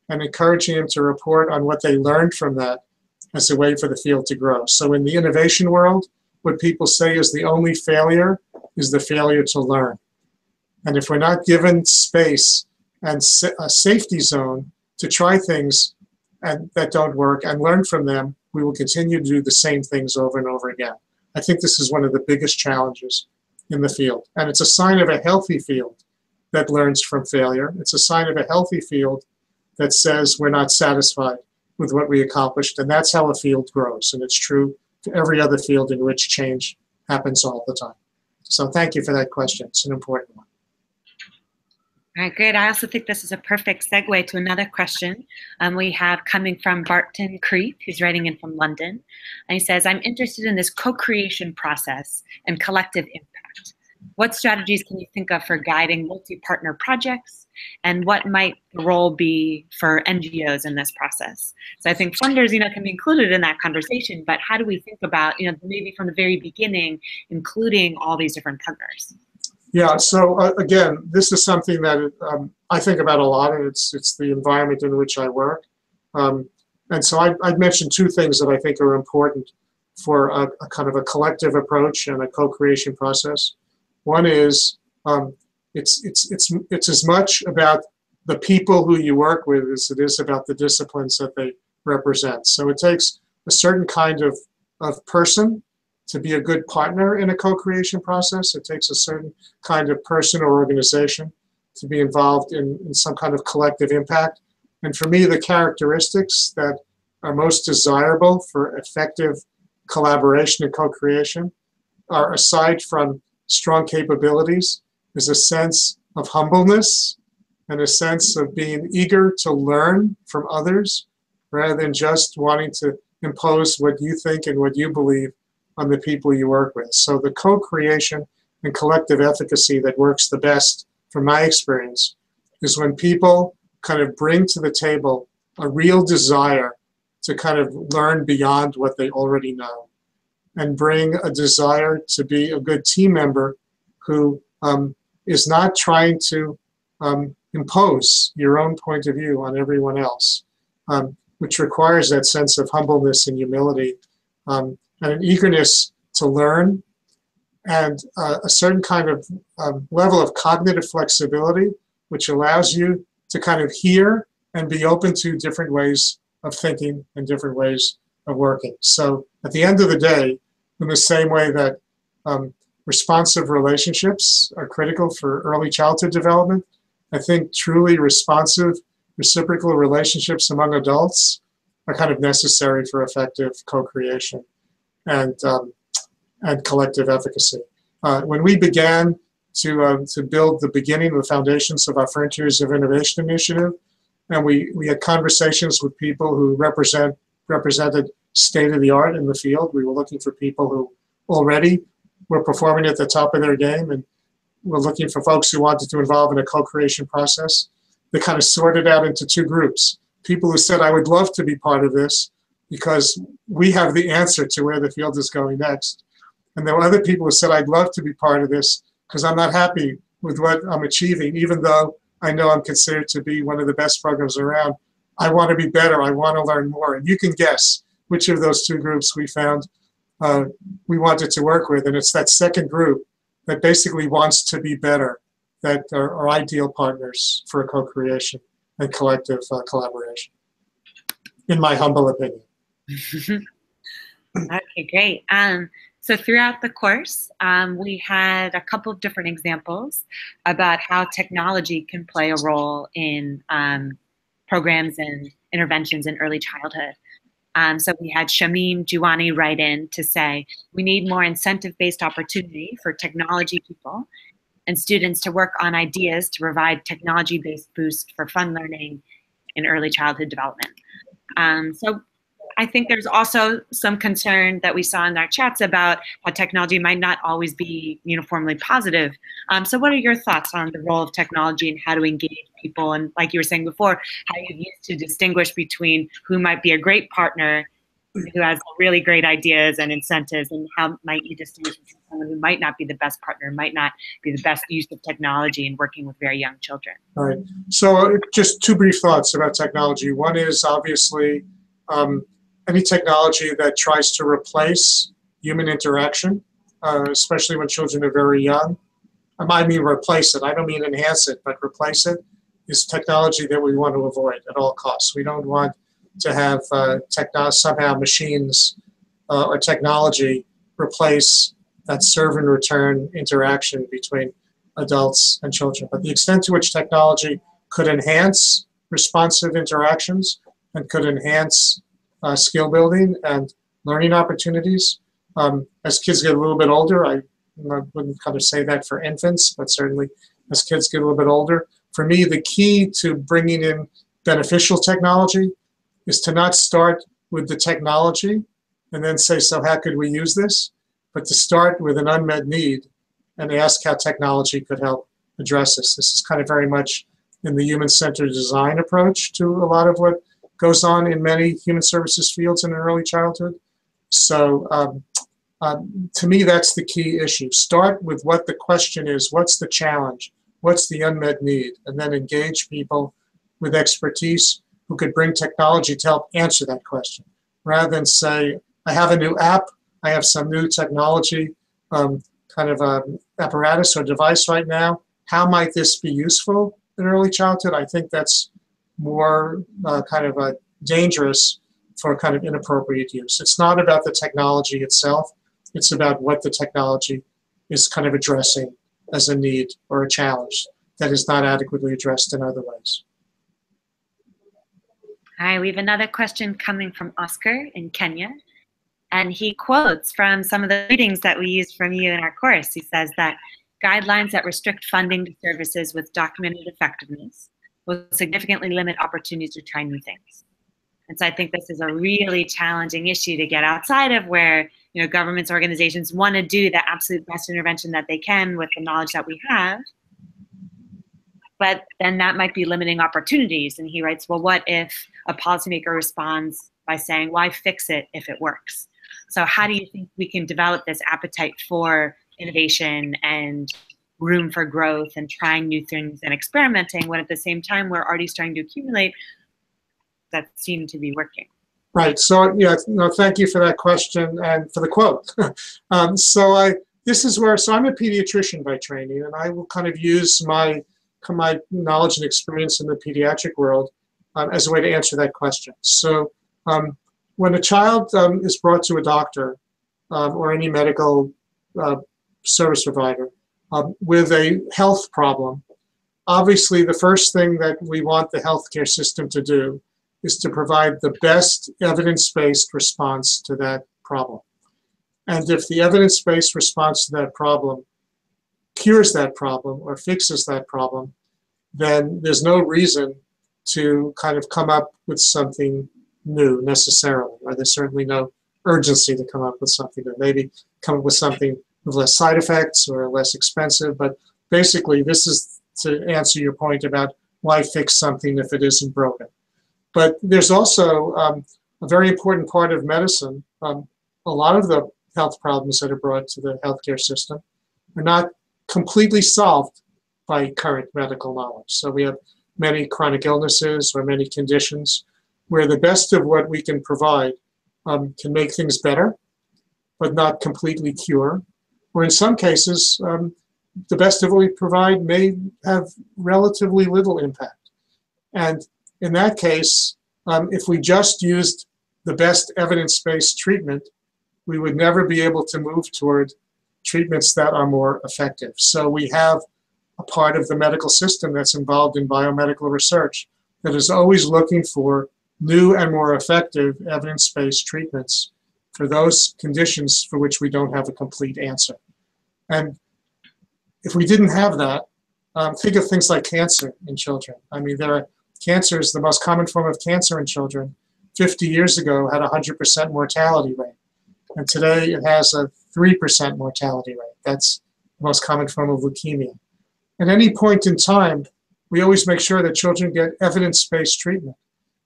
and encouraging them to report on what they learned from that as a way for the field to grow. So in the innovation world, what people say is the only failure is the failure to learn. And if we're not given space and a safety zone to try things that don't work and learn from them, we will continue to do the same things over and over again. I think this is one of the biggest challenges in the field. And it's a sign of a healthy field that learns from failure. It's a sign of a healthy field that says we're not satisfied with what we accomplished. And that's how a field grows. And it's true to every other field in which change happens all the time. So thank you for that question. It's an important one. All right, great. I also think this is a perfect segue to another question we have coming from Barton Creek, who's writing in from London. And he says, I'm interested in this co-creation process and collective impact. What strategies can you think of for guiding multi-partner projects? And what might the role be for NGOs in this process? So I think funders, can be included in that conversation, but how do we think about, maybe from the very beginning, including all these different partners? Yeah, so again, this is something that I think about a lot, and it's the environment in which I work. And so I'd mentioned two things that I think are important for a kind of a collective approach and a co-creation process. One is it's as much about the people who you work with as it is about the disciplines that they represent. So it takes a certain kind of person to be a good partner in a co-creation process. It takes a certain kind of person or organization to be involved in some kind of collective impact. And for me, the characteristics that are most desirable for effective collaboration and co-creation are, aside from strong capabilities, is a sense of humbleness and a sense of being eager to learn from others rather than just wanting to impose what you think and what you believe on the people you work with. So the co-creation and collective efficacy that works the best, from my experience, is when people kind of bring to the table a real desire to kind of learn beyond what they already know and bring a desire to be a good team member who is not trying to impose your own point of view on everyone else, which requires that sense of humbleness and humility, and an eagerness to learn, and a certain kind of level of cognitive flexibility, which allows you to kind of hear and be open to different ways of thinking and different ways of working. So at the end of the day, in the same way that responsive relationships are critical for early childhood development, I think truly responsive reciprocal relationships among adults are kind of necessary for effective co-creation and collective efficacy. When we began to build the beginning, the foundations of our Frontiers of Innovation initiative, and we had conversations with people who represented state-of-the-art in the field. We were looking for people who already were performing at the top of their game, and we're looking for folks who wanted to involve in a co-creation process. They kind of sorted out into two groups. People who said, I would love to be part of this because we have the answer to where the field is going next. And there were other people who said, I'd love to be part of this because I'm not happy with what I'm achieving, even though I know I'm considered to be one of the best programs around. I want to be better. I want to learn more. And you can guess which of those two groups we found we wanted to work with. And it's that second group that basically wants to be better, that are ideal partners for a co-creation and collective collaboration, in my humble opinion. Okay, great. So throughout the course, we had a couple of different examples about how technology can play a role in programs and interventions in early childhood. So we had Shamim Juwani write in to say, we need more incentive-based opportunity for technology people and students to work on ideas to provide technology-based boost for fun learning in early childhood development. So I think there's also some concern that we saw in our chats about how technology might not always be uniformly positive. So what are your thoughts on the role of technology and how to engage people? And like you were saying before, how you used to distinguish between who might be a great partner, who has really great ideas and incentives, and how might you distinguish between someone who might not be the best partner, might not be the best use of technology in working with very young children? All right. So just two brief thoughts about technology. One is obviously any technology that tries to replace human interaction, especially when children are very young. I mean replace it. I don't mean enhance it, but replace it is technology that we want to avoid at all costs. We don't want to have somehow machines or technology replace that serve and return interaction between adults and children. But the extent to which technology could enhance responsive interactions and could enhance skill building and learning opportunities. As kids get a little bit older, I wouldn't kind of say that for infants, but certainly as kids get a little bit older, for me, the key to bringing in beneficial technology is to not start with the technology and then say, so how could we use this? But to start with an unmet need and ask how technology could help address this. This is kind of very much in the human-centered design approach to a lot of what goes on in many human services fields in early childhood. So to me, that's the key issue. Start with what the question is, what's the challenge, what's the unmet need, and then engage people with expertise who could bring technology to help answer that question, rather than say, I have a new app, I have some new technology, kind of apparatus or device right now. How might this be useful in early childhood? I think that's more kind of dangerous for kind of inappropriate use. It's not about the technology itself. It's about what the technology is kind of addressing as a need or a challenge that is not adequately addressed in other ways. Hi, we have another question coming from Oscar in Kenya. And he quotes from some of the readings that we used from you in our course. He says that guidelines that restrict funding to services with documented effectiveness will significantly limit opportunities to try new things. And so I think this is a really challenging issue to get outside of, where governments, organizations want to do the absolute best intervention that they can with the knowledge that we have. But then that might be limiting opportunities. And he writes, well, what if a policymaker responds by saying, why fix it if it works? So how do you think we can develop this appetite for innovation and room for growth and trying new things and experimenting, when at the same time we're already starting to accumulate that seem to be working. Right. So yeah, no, thank you for that question and for the quote. This is where, so I'm a pediatrician by training, and I will kind of use my knowledge and experience in the pediatric world as a way to answer that question. So when a child is brought to a doctor or any medical service provider with a health problem, obviously the first thing that we want the healthcare system to do is to provide the best evidence-based response to that problem. And if the evidence-based response to that problem cures that problem or fixes that problem, then there's no reason to kind of come up with something new necessarily, or there's certainly no urgency to come up with something new. Maybe come up with something with less side effects or less expensive, but basically this is to answer your point about why fix something if it isn't broken. But there's also a very important part of medicine. A lot of the health problems that are brought to the healthcare system are not completely solved by current medical knowledge. So we have many chronic illnesses or many conditions where the best of what we can provide can make things better, but not completely cure. Or in some cases, the best of what we provide may have relatively little impact. And in that case, if we just used the best evidence-based treatment, we would never be able to move toward treatments that are more effective. So we have a part of the medical system that's involved in biomedical research that is always looking for new and more effective evidence-based treatments for those conditions for which we don't have a complete answer. And if we didn't have that, think of things like cancer in children. I mean, cancer is the most common form of cancer in children. 50 years ago had a 100% mortality rate. And today it has a 3% mortality rate. That's the most common form of leukemia. At any point in time, we always make sure that children get evidence-based treatment.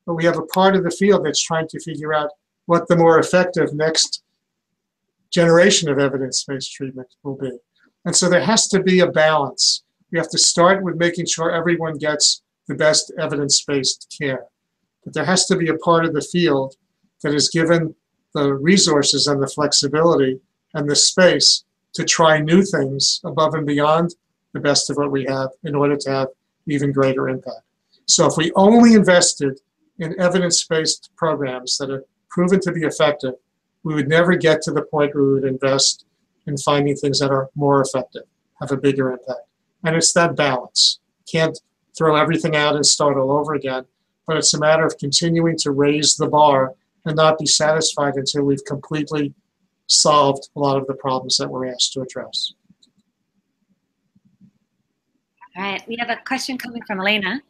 But we have a part of the field that's trying to figure out what the more effective next generation of evidence-based treatment will be. And so there has to be a balance. We have to start with making sure everyone gets the best evidence-based care. But there has to be a part of the field that is given the resources and the flexibility and the space to try new things above and beyond the best of what we have in order to have even greater impact. So if we only invested in evidence-based programs that are proven to be effective, we would never get to the point where we would invest in finding things that are more effective, have a bigger impact. And it's that balance. Can't throw everything out and start all over again, but it's a matter of continuing to raise the bar and not be satisfied until we've completely solved a lot of the problems that we're asked to address. All right, we have a question coming from Elena,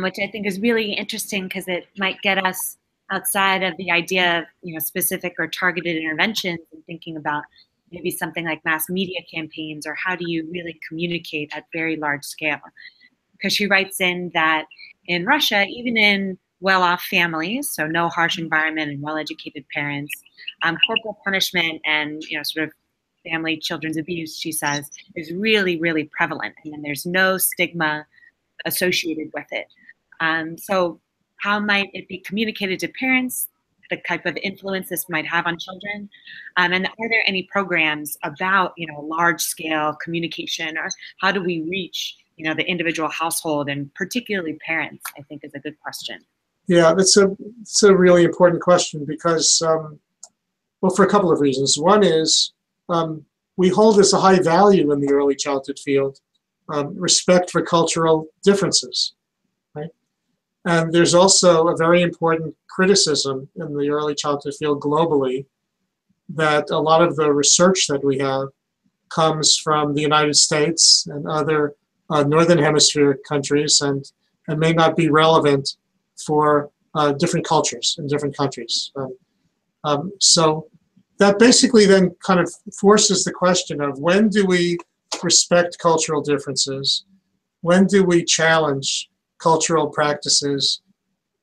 which I think is really interesting because it might get us outside of the idea of specific or targeted interventions and thinking about maybe something like mass media campaigns, or how do you really communicate at very large scale? Because she writes in that in Russia, even in well-off families, so no harsh environment and well-educated parents, corporal punishment and sort of family children's abuse, she says, is really, really prevalent, and there's no stigma associated with it. So how might it be communicated to parents, the type of influence this might have on children? And are there any programs about large-scale communication, or how do we reach the individual household, and particularly parents, I think is a good question. Yeah, it's a really important question because, well, for a couple of reasons. One is we hold as a high value in the early childhood field respect for cultural differences, right? And there's also a very important criticism in the early childhood field globally that a lot of the research that we have comes from the United States and other Northern Hemisphere countries and may not be relevant for different cultures in different countries. So that basically then kind of forces the question of when do we respect cultural differences? When do we challenge cultural practices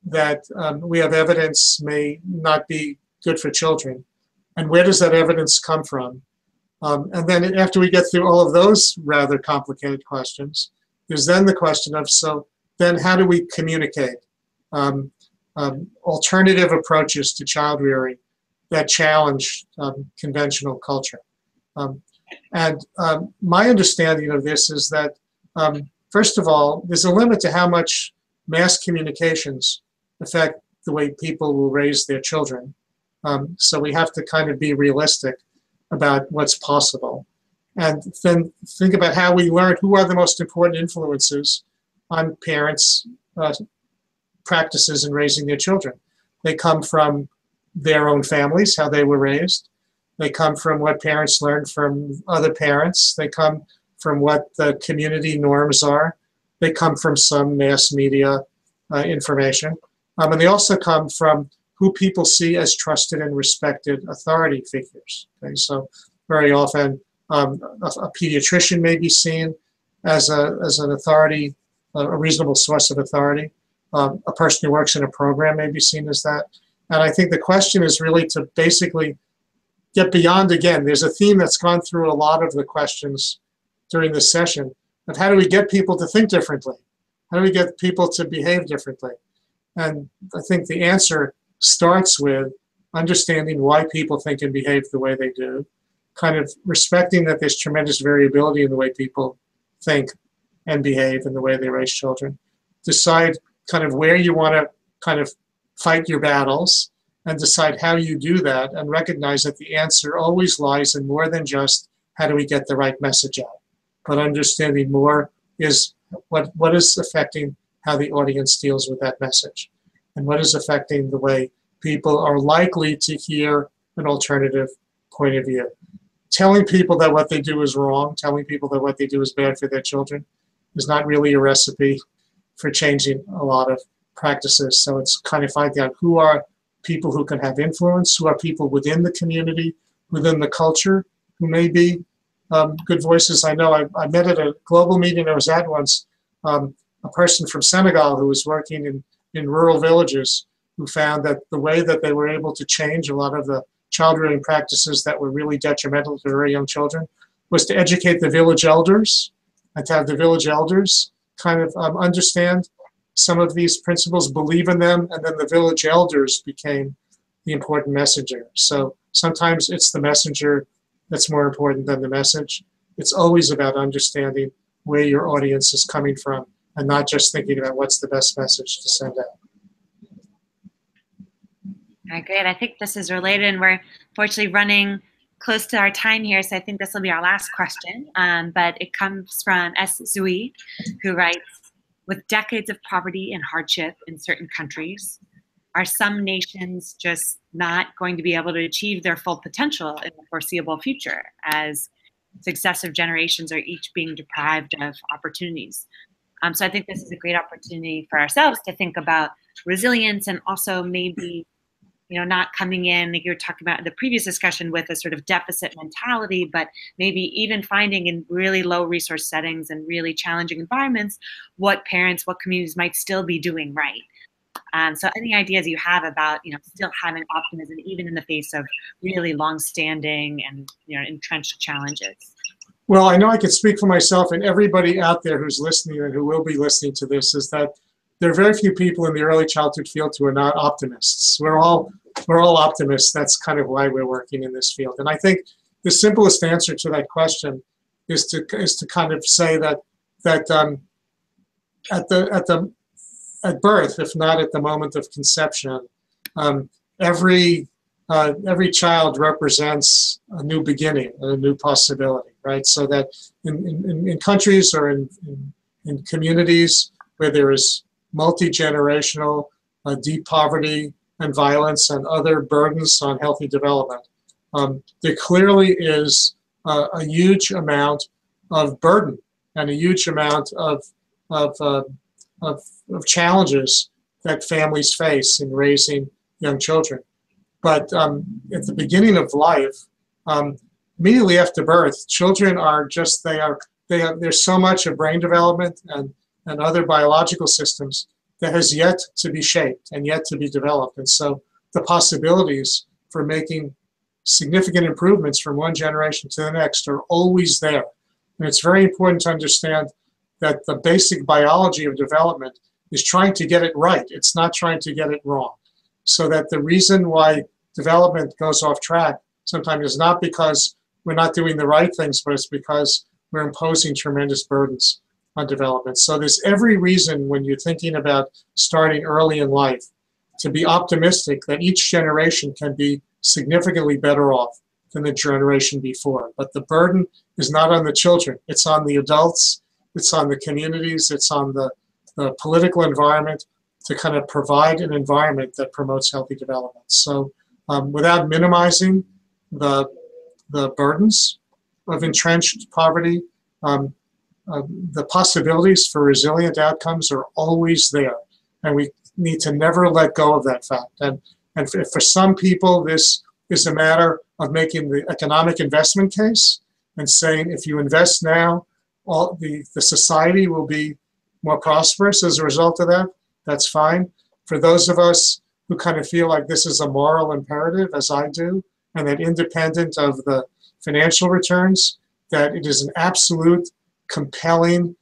that we have evidence may not be good for children? And where does that evidence come from? And then after we get through all of those rather complicated questions, there's then the question of, so then how do we communicate alternative approaches to child rearing that challenge conventional culture? My understanding of this is that, first of all, there's a limit to how much mass communications affect the way people will raise their children. So we have to kind of be realistic about what's possible. And then think about how we learn who are the most important influences on parents' practices in raising their children. They come from their own families, how they were raised. They come from what parents learned from other parents. They come from what the community norms are. They come from some mass media information. And they also come from who people see as trusted and respected authority figures. Okay? So very often, a pediatrician may be seen as an authority, a reasonable source of authority. A person who works in a program may be seen as that. And I think the question is really to basically get beyond, again, there's a theme that's gone through a lot of the questions during this session of how do we get people to think differently? How do we get people to behave differently? And I think the answer starts with understanding why people think and behave the way they do, kind of respecting that there's tremendous variability in the way people think and behave and the way they raise children. Decide kind of where you want to kind of fight your battles and decide how you do that, and recognize that the answer always lies in more than just how do we get the right message out, but understanding more is what is affecting how the audience deals with that message, and what is affecting the way people are likely to hear an alternative point of view. Telling people that what they do is wrong, telling people that what they do is bad for their children is not really a recipe for changing a lot of practices. So it's kind of finding out who are people who can have influence, who are people within the community, within the culture, who may be good voices. I know I met at a global meeting I was at once, a person from Senegal who was working in rural villages, who found that the way that they were able to change a lot of the child rearing practices that were really detrimental to very young children was to educate the village elders, and to have the village elders kind of understand some of these principles, believe in them, and then the village elders became the important messenger. So sometimes it's the messenger that's more important than the message. It's always about understanding where your audience is coming from and not just thinking about what's the best message to send out. All right, great. I think this is related, and we're fortunately running close to our time here, so I think this will be our last question. But it comes from S. Zui, who writes, with decades of poverty and hardship in certain countries, are some nations just not going to be able to achieve their full potential in the foreseeable future, as successive generations are each being deprived of opportunities? So I think this is a great opportunity for ourselves to think about resilience, and also maybe, you know, not coming in, like you were talking about in the previous discussion, with a sort of deficit mentality, but maybe even finding in really low resource settings and really challenging environments, what parents, what communities might still be doing right. So any ideas you have about, you know, still having optimism, even in the face of really long-standing and, you know, entrenched challenges? Well, I know I can speak for myself and everybody out there who's listening and who will be listening to this, is that there are very few people in the early childhood field who are not optimists. We're all optimists. That's kind of why we're working in this field. And I think the simplest answer to that question is to kind of say that at birth, if not at the moment of conception, every child represents a new beginning, a new possibility, right? So that in countries or in communities where there is multi-generational deep poverty and violence and other burdens on healthy development, there clearly is a huge amount of burden and a huge amount of challenges that families face in raising young children. But at the beginning of life, immediately after birth, children are just, there's so much of brain development and other biological systems that has yet to be shaped and yet to be developed. And so the possibilities for making significant improvements from one generation to the next are always there. And it's very important to understand that the basic biology of development is trying to get it right. It's not trying to get it wrong. So that the reason why development goes off track sometimes is not because we're not doing the right things, but it's because we're imposing tremendous burdens on development. So there's every reason when you're thinking about starting early in life to be optimistic that each generation can be significantly better off than the generation before. But the burden is not on the children. It's on the adults. It's on the communities. It's on the political environment to kind of provide an environment that promotes healthy development. So without minimizing the burdens of entrenched poverty, the possibilities for resilient outcomes are always there. And we need to never let go of that fact. And for some people, this is a matter of making the economic investment case and saying, if you invest now, all the society will be more prosperous as a result of that. That's fine. For those of us who kind of feel like this is a moral imperative, as I do, and that independent of the financial returns, that it is an absolute, compelling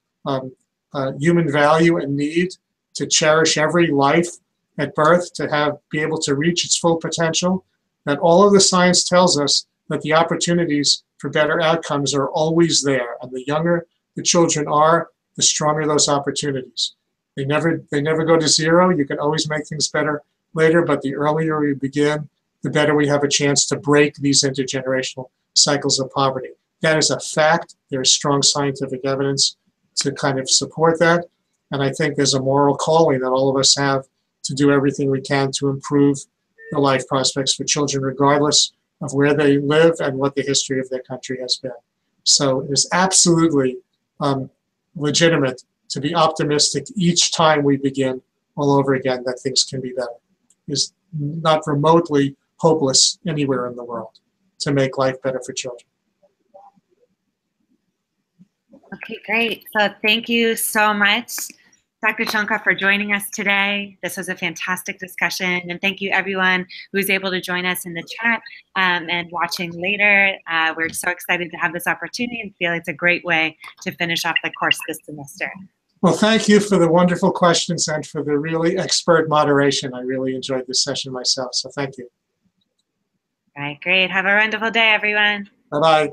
human value and need to cherish every life at birth, to be able to reach its full potential, that all of the science tells us that the opportunities for better outcomes are always there. And the younger the children are, the stronger those opportunities. They never go to zero. You can always make things better later, but the earlier we begin, the better we have a chance to break these intergenerational cycles of poverty. That is a fact. There is strong scientific evidence to kind of support that. And I think there's a moral calling that all of us have to do everything we can to improve the life prospects for children, regardless of where they live and what the history of their country has been. So it is absolutely legitimate to be optimistic each time we begin all over again that things can be better. It's not remotely hopeless anywhere in the world to make life better for children. Okay, great. So thank you so much, Dr. Shonkoff, for joining us today. This was a fantastic discussion, and thank you everyone who was able to join us in the chat and watching later. We're so excited to have this opportunity and feel it's a great way to finish off the course this semester. Well, thank you for the wonderful questions and for the really expert moderation. I really enjoyed this session myself, so thank you. All right, great. Have a wonderful day, everyone. Bye-bye.